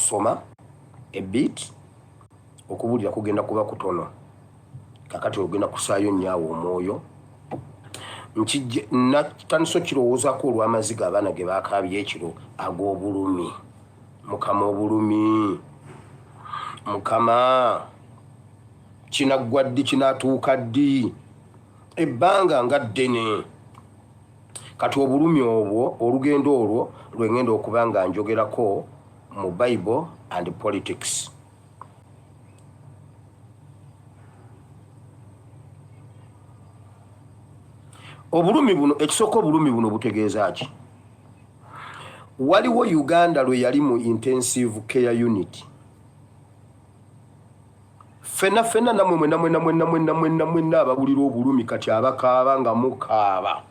kusoma a bit okubulira kugenda kuba kutono kakati ogenda kusaayo nnyawo omwoyo nkijje natandise okirowoozaako olw'amaziga abaana ge baakaabye ekiro ag'obulumi mukama obulumi mukama kinaggwa ddi kinaatuuka ddi ebbanga nga ddene kati obulumi obwo olugendo olwo lwengenda okuba nga njogerako mu Bible and politics. Obulumi buno ekisoko obulumi buno butegeeza ki? Waliwo Uganda lwe yali mu intensive care unit. Fena namwe mwena ababulira obulumi kati abakaaba nga mukaaba.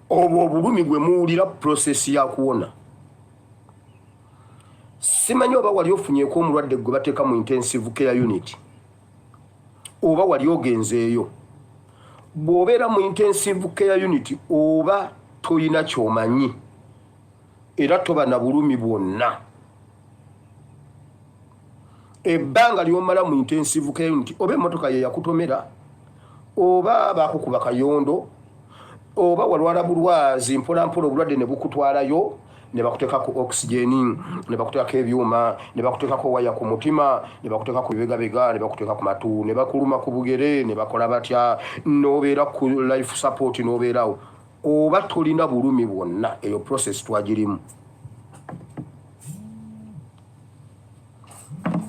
Obwo obulumi gwe muwulira process ya kuwona. Simanyi oba wali ofunyeeko omulwadde gwe bateeka mu intensive care unit. Oba wali ogenzeeyo. Bw'obeera mu intensive care unit oba toyina ky'omanyi era toba na bulumi bwonna. Ebbanga ly'omala mu intensive care unit oba emmotoka ye yakutomera oba baakukuba kayondo oba walwala bulwazi mpolampola obulwadde ne bukutwalayo ne bakuteekako oxygen ne bakuteekako ebyuma ne bakuteekako waya ku mutima ne bakuteekako bibegabega ne bakuteeka ku matu ne bakuluma ku bugere ne bakola batya n'obeera ku life support n'obeerawo oba tolina bulumi bwonna eyo process twagirimu.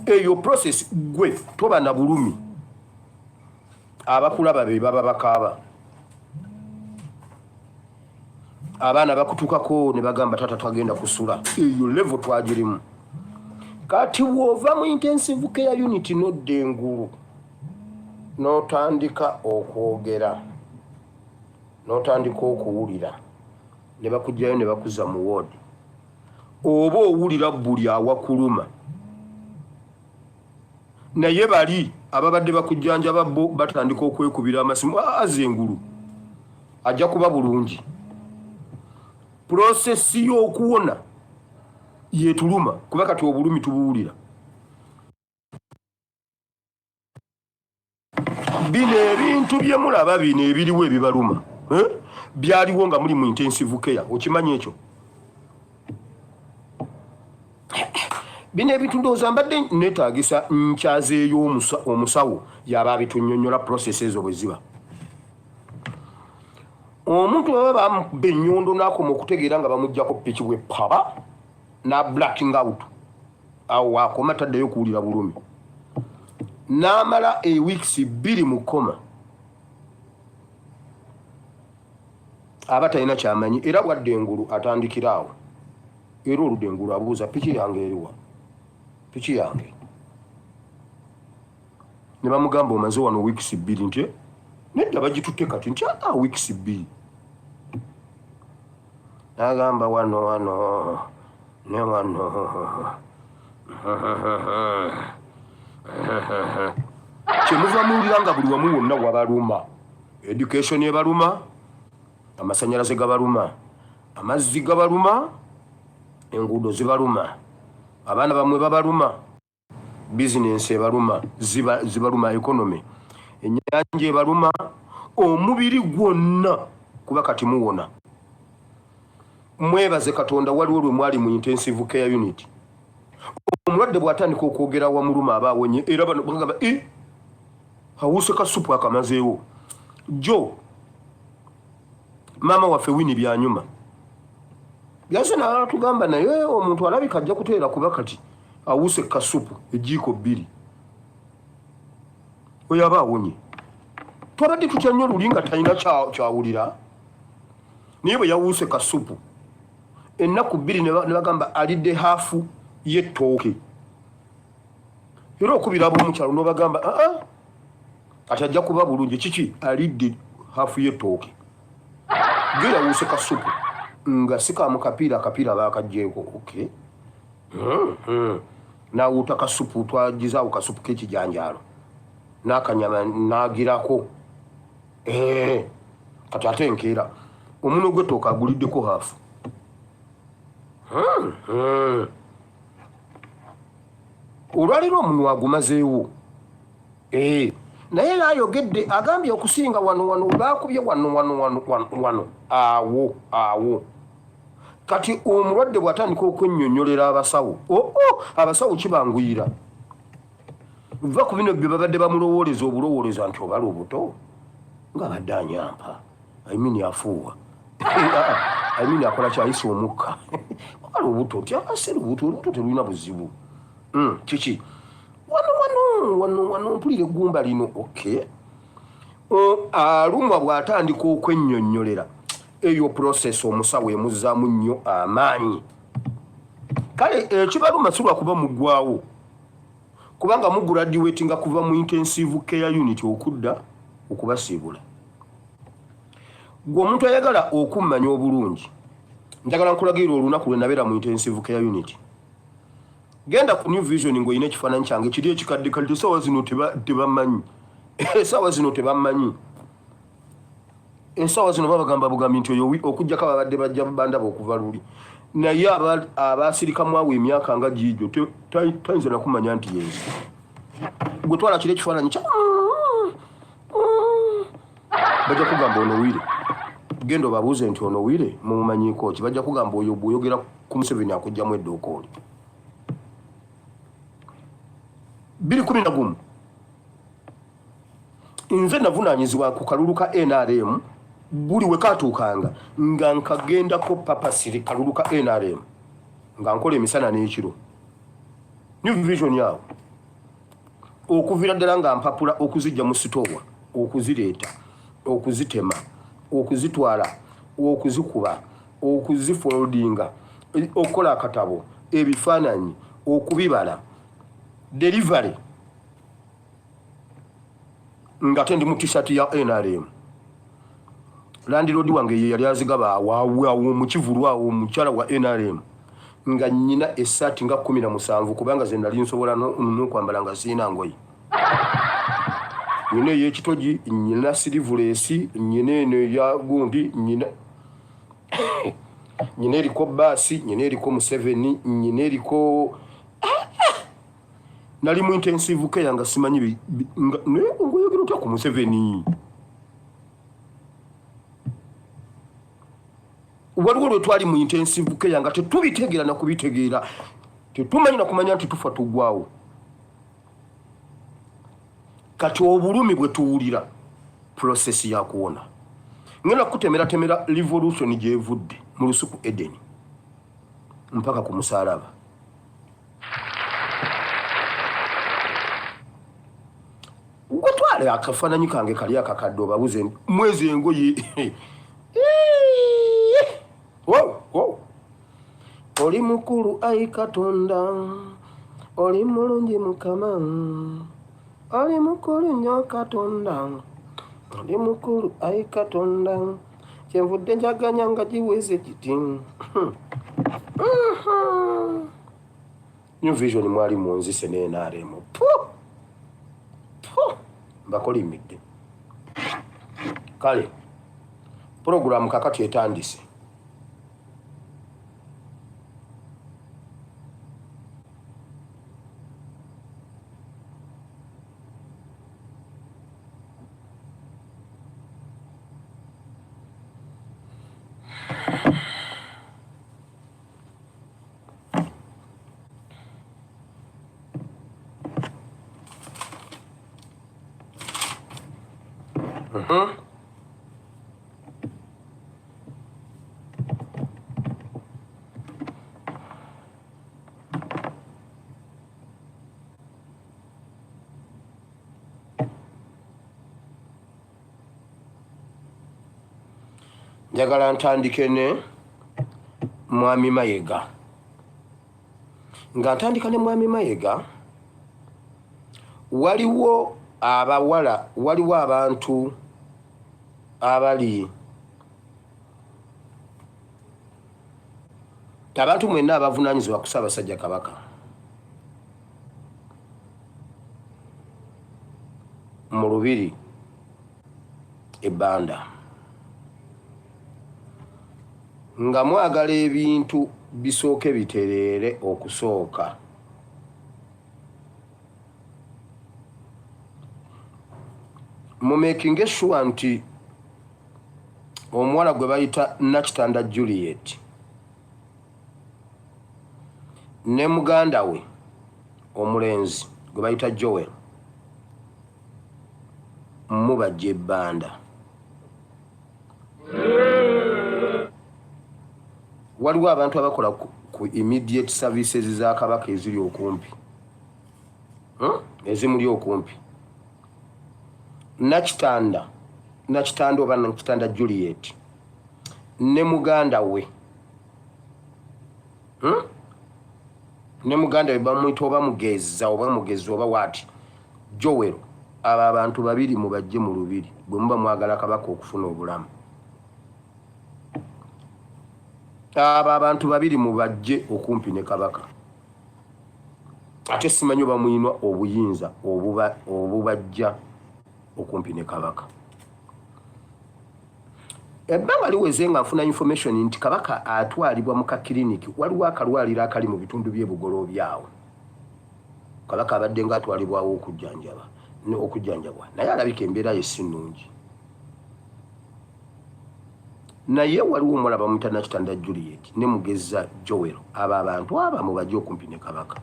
Eyo process gwe toba na bulumi abakulaba be baba bakaaba abaana bakutukako ne bagamba tata twagenda kusula eyo level twagirimu. Kati wova mu intensive care unit nodde engulu n'otandika okwogera n'otandika okuwulira ne bakujjayo ne bakuza mu ward oba owulira buli awakuluma naye bali ababadde bakujjanjaba bo batandika okwekubira amasimu aze engulu ajja kuba bulungi. Process y'okuwona yetuluma kuba kati obulumi tubuwulira. Bino ebintu bye mulaba bino ebiriwo ebibaluma byaliwo nga muli mu intensive care okimanyi ekyo? Bino ebintu ndowooza mbadde neetaagisa nkyazeeyo omusawo yaba abitunnyonnyola process ezo bwe ziba. Omuntu baba bamuba ennyondo n'akoma okutegeera nga bamuggyako piki bwe paba na blacking out awo wakoma taddeyo kuwulira bulumi n'amala weeks 2 mu koma aba talina kyamanyi era bwadde engulu atandikira awo era oludde engulu abuuza piki yange eriwa piki yange ne bamugamba omaze wano weeks 2 nti nedda bagitutte kati nti weeks 2 agamba wano ne wano kyemuva muwulira nga buli wamu wonna wabaluma education ebaluma amasanyalaze gabaluma amazzi gabaluma enguudo zibaluma abaana bamwe babaluma bizinensi ebaluma zibaluma economy ennyanja ebaluma omubiri gwonna kuba kati muwona. Mwebaze Katonda waliwo lwe mwali mu intensive care unit omulwadde bw'atandika okwogera wamuluma abaawonye era bano bagamba awuse kasupu akamazeewo jo maama waffe Wini byanyuma byase n'atugamba naye omuntu alabika ajja kuteera kuba kati awuse kasupu ejiiko 2 oyo aba awonye twabadde tukyannyo oluli nga talina kyawulira naye bwe yawuse kasupu ennaku 2 ne bagamba alidde haafu y'ettooke era okubira ab'omukyalo n'obagamba kati ajja kuba bulungi kiki alidde haafu y'ettooke ge yawuse kasupu nga sikamu akapiira baakagjeeko okay n'awuuta kasupu twagizaawo kasupu k'ekijanjaalo n'akanyama n'agirako kati ate enkeera omuno gw'ettooke aguliddeko haafu olwaliro omunwa agumazeewo naye era ayogedde agambye okusinga wano bakubye wano awo kati omulwadde bw'atandika okwennyonnyolera abasawo abasawo kibanguyira va ku bino bye babadde bamulowooleza obulowooleza nti obala obuto ng'abadde anyampa afuuwa akola kyayisa omukka obala obuto ti abasera obuto terulina buzibu kiki wano mpulira eggumba lino alumwa bw'atandika okwennyonnyolera eyo process omusawo emuzzaamu nnyo amaanyi kale ekibaluma si lwakuba muggwawo kubanga muguradiwetinga kuva mu intensive care unit okudda okubasiibula gwe omuntu ayagala okummanya obulungi njagala nkulagira olunaku lwe nabeera mu intensive care unit genda ku New Vision ng'olina ekifaananyi kyange kiri ekikaddekadde essaawa zino tebamanyi essaawa zino tebamanyi essaawa zino babagamba bugambi nti oyo okujjako ababadde bajja bandaba okuva luli naye abasirikamu awo emyaka nga giijo tayinza nakumanya nti yenzi gwe twala kiri ekifaananyi kya bajja kugamba ono wire genda obabuuze nti ono wire mumumanyiiko ki bajja kugamba oyo bw'oyogera ku Museveni akugjamu eddookooli 2011 nze navunaanyizibwa ku kalulu ka NRM buli we katuukanga nga nkagendako papasiri kalulu ka NRM nga nkola emisana n'ekiro New Vision yawo okuvira ddala nga mpapula okuzijja mu sitoowa okuzireeta okuzitema okuzitwala okuzikuba okuzifoldinga okukola akatabo ebifaananyi okubibala delivery nga tendi mu t-shirt ya NRM landiroodi wange ye yali azigaba awo mu kivulu awo omukyala wa NRM nga nnyina essaati nga 17 kubanga ze nali nsobola n'okwambala nga siina ngoye nyina ey'ekitogi nyina sirivuleesi nyina eno eya gundi nyina eriko baasi nyina eriko Museveni nyina eriko nali mu intensive care nga simanyi naye ngoyogera otya ku Museveni waliwo lwe twali mu intensive care nga tetubitegeera na kubitegeera tetumanyi na kumanya nti tufa tuggwawo kati obulumi bwe tuwulira process ya kuwona ngenda kutemera revolution gyevudde mu lusuku Eden mpaka ku musaalaba gwetwale akafaananyi kange kali akakadde obabuze mwezi engoye oli mukulu ayi Katonda oli mulungi Mukama oli mukulu nnyo Katonda oli mukulu ayi Katonda kyenvudde njaganya nga giweze kiti New Vision mwali munzise n'NRM mbakolimidde kale programu kakati etandise njagala ntandike ne Mwami Mayiga nga ntandika ne Mwami Mayiga waliwo abawala waliwo abantu abali abantu mwenna abavunaanyizibwa ku Ssaabasajja Kabaka mu Lubiri ebbanda nga mwagala ebintu bisooke bitereere okusooka mumekinge sure nti omuwala gwe bayita Nakitanda Juliet ne muganda we omulenzi gwe bayita Joel mubajja ebbanda. Waliwo abantu abakola ku immediate services za Kabaka eziri okumpi, ezimuli okumpi. Nakitanda oba Nakitanda Juliet ne muganda we bamuyita oba mugeza oba wati Joel. Abo abantu babiri mubajje mu lubiri bwe muba mwagala Kabaka okufuna obulamu. Abo abantu babiri mubajje okumpi ne Kabaka. Ate simanyi oba muyinwa obuyinza obubajja okumpi ne Kabaka. Ebbanga liweze nga nfuna information nti Kabaka atwalibwa mu kakiriniki. Waliwo akalwaliro akali mu bitundu by'ebugolobyawo. Kabaka abadde nga atwalibwawo okujjanjabwa naye alabika embeera ye si nnungi. Naye waliwo omuwala bamuyita Nakitanda Juliet ne mugeza Joel. Abo abantu abamu bajja okumpi ne Kabaka.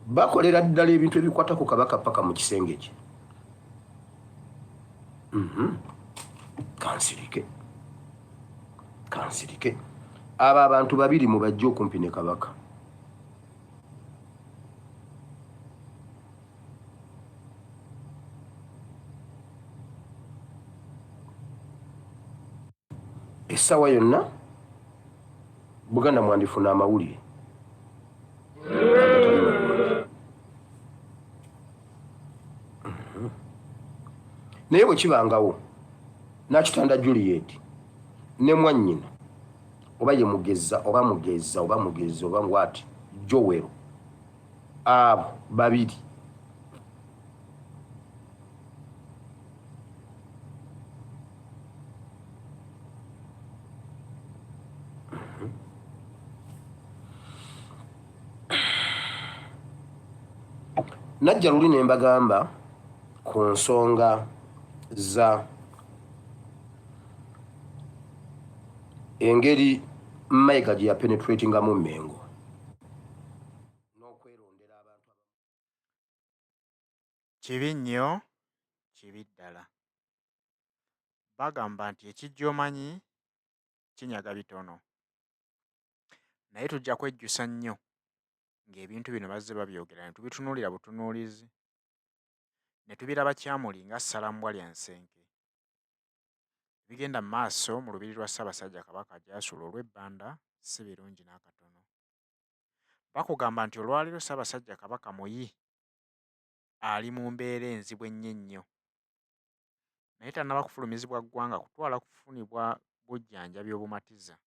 Bakolera ddala ebintu ebikwata ku Kabaka paka mu kisenge kye. Kansirike. Abo abantu babiri mubajja okumpi ne Kabaka. Essaawa yonna Buganda mwandifuna amawulire. Naye bwe kibangawo Nakitanda Juliet ne mwannyina oba ye mugeza oba wati Joel, abo babiri najja luli ne mbagamba ku nsonga za engeri Mayiga gye yapenetratingamu Mengo n'okwerondera abantu. Kibi nnyo, kibi ddala. Bagamba nti ekijja omanyi kinyaga bitono. Naye tujja kwejjusa nnyo ng'ebintu bino bazze babyogera ne tubitunuulira butunuulizi ne tubiraba kyamuli nga ssalambwa lya nsenke. Bigenda mu maaso mu lubiri lwa Ssaabasajja Kabaka gy'asula olw'ebbanda si birungi n'akatono. Bakugamba nti olwaliro Ssaabasajja Kabaka Muyi ali mu mbeera enzibu ennyo ennyo. Naye tannaba kufulumizibwa ggwanga kutwala kufunibwa bujjanjabi obumatiza.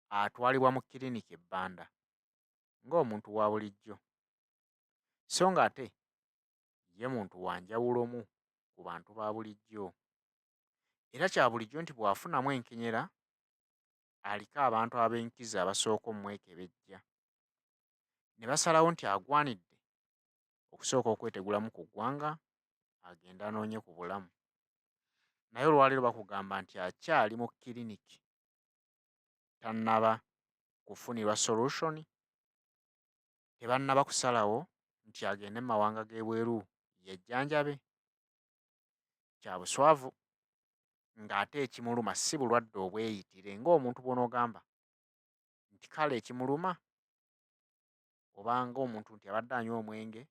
Atwalibwa mu kiriniki ebbanda ng'omuntu wa bulijjo. So ng'ate ye muntu wa njawulomu ku bantu ba bulijjo. Era kya bulijjo nti bw'afunamu enkenyera aliko abantu ab'enkiza abasooka omwekebejja. Ne basalawo nti agwanidde okusooka okwetegulamu ku ggwanga agenda anoonye ku bulamu. Naye olwaliro bakugamba nti akyali mu kiriniki tannaba kufunirwa solution, tebannaba kusalawo nti agende mu mawanga g'ebweru yejjanjabe. Kya buswavu ng'ate ekimuluma si bulwadde obweyitire ng'omuntu bw'onoogamba nti kale ekimuluma oba ng'omuntu nti abadde anywa omwenge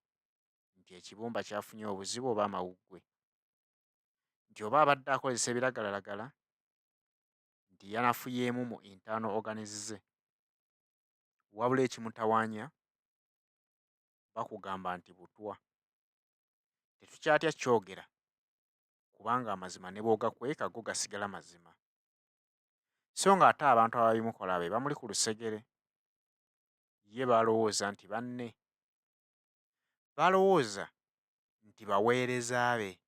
nti ekibumba kyafunye obuzibu oba amawuggwe, nti oba abadde akozesa ebiragalalagala nti yanafuyeemu mu internal organs ze. Wabula ekimutawaanya bakugamba nti butwa. Tetukyatya kyogera kubanga amazima ne bw'ogakweka go gasigala mazima. So ng'ate abantu ababimukola be bamuli ku lusegere. Ye balowooza nti banne, balowooza nti baweereza be,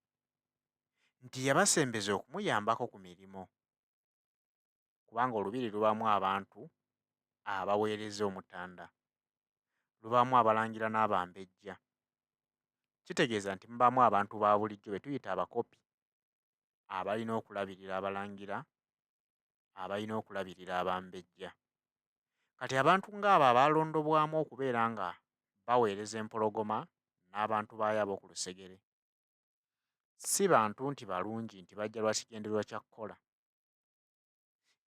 nti yabasembeza okumuyambako ku mirimu. Kubanga olubiri lubaamu abantu abaweereza Omutanda, lubaamu abalangira n'abambejja. Kitegeeza nti mubaamu abantu ba bulijjo be tuyita abakopi abalina okulabirira abalangira, abalina okulabirira abambejja. Kati abantu ng'abo abaalondobwamu okubeera nga baweereza empologoma n'abantu baayo ab'oku lusegere, si bantu nti balungi nti bajja lwa kigendererwa kya kukola.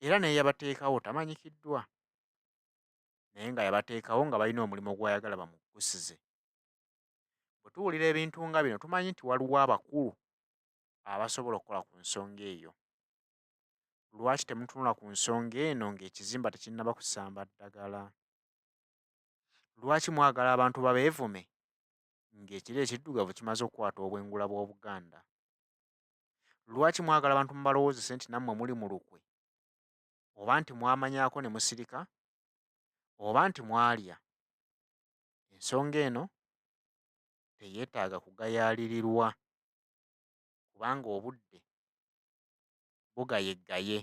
Era n'eyabateekawo tamanyikiddwa, naye nga yabateekawo nga balina omulimu gw'ayagala bamuggusize. Bwe tuwulira ebintu nga bino tumanyi nti waliwo abakulu abasobola okukola ku nsonga eyo. Lwaki temutunula ku nsonga eno ng'ekizimba tekinnaba kusamba ddagala? Lwaki mwagala abantu babeevume ng'ekire ekiddugavu kimaze okukwata obwengula bw'Obuganda? Lwaki mwagala abantu mubalowoozese nti nammwe muli mu lukwe, oba nti mwamanyaako ne musirika, oba nti mwalya? Ensonga eno teyeetaaga kugayaalirirwa kubanga obudde bugayeggaye.